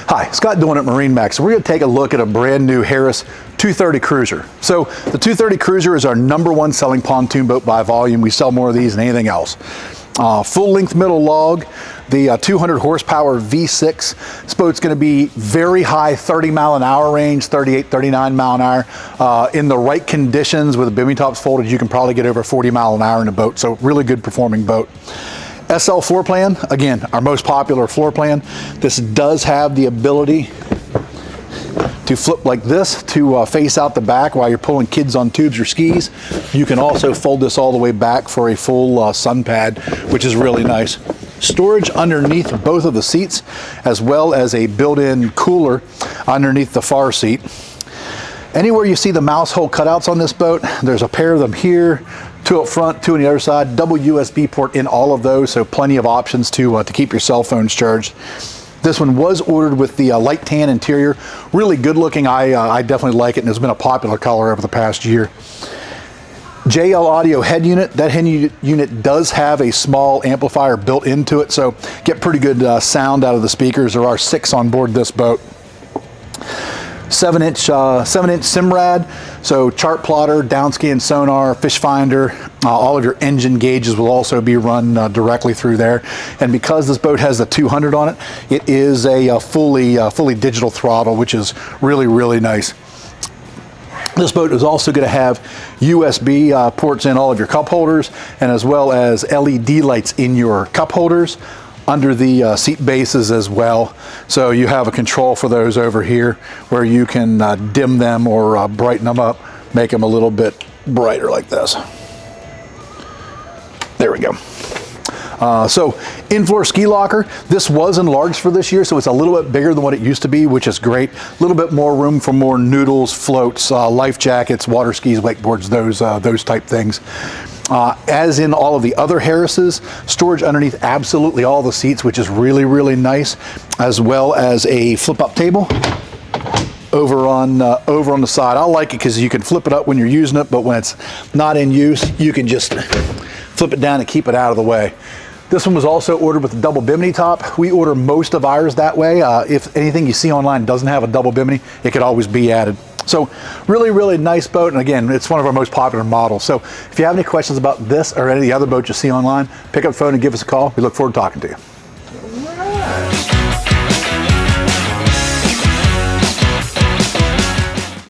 Hi, Scott Doolan at MarineMax. We're going to take a look at a brand new Harris 230 Cruiser. So the 230 Cruiser is our #1 selling pontoon boat by volume. We sell more of these than anything else. Full length middle log, the 200 horsepower V6. This boat's going to be very high 30 mile an hour range, 38, 39 mile an hour. In the right conditions with the bimini tops folded, you can probably get over 40 mile an hour in a boat. So really good performing boat. SL floor plan, again, our most popular floor plan. This does have the ability to flip like this to face out the back while you're pulling kids on tubes or skis. You can also fold this all the way back for a full sun pad, which is really nice. Storage underneath both of the seats, as well as a built-in cooler underneath the far seat. Anywhere you see the mouse hole cutouts on this boat, there's a pair of them here, 2 up front, 2 on the other side, double USB port in all of those, so plenty of options to keep your cell phones charged. This one was ordered with the light tan interior, really good looking. I definitely like it, and it's been a popular color over the past year. JL audio head unit. That head unit does have a small amplifier built into it, so get pretty good sound out of the speakers. There are 6 on board this boat. 7-inch Simrad, so chart plotter, downscan sonar, fish finder, all of your engine gauges will also be run directly through there. And because this boat has the 200 on it, it is a fully digital throttle, which is really, really nice. This boat is also going to have USB ports in all of your cup holders, and as well as LED lights in your cup holders under the seat bases as well. So you have a control for those over here where you can dim them or brighten them up, make them a little bit brighter like this. There we go. So in-floor ski locker. This was enlarged for this year, so it's a little bit bigger than what it used to be, which is great. A little bit more room for more noodles, floats, life jackets, water skis, wakeboards, those type things. As in all of the other Harrises, storage underneath absolutely all the seats, which is really, really nice, as well as a flip-up table over on the side. I like it because you can flip it up when you're using it, but when it's not in use, you can just flip it down and keep it out of the way. This one was also ordered with a double bimini top. We order most of ours that way. If anything you see online doesn't have a double bimini, it could always be added. So really, really nice boat. And again, it's one of our most popular models. So if you have any questions about this or any of the other boats you see online, pick up the phone and give us a call. We look forward to talking to you.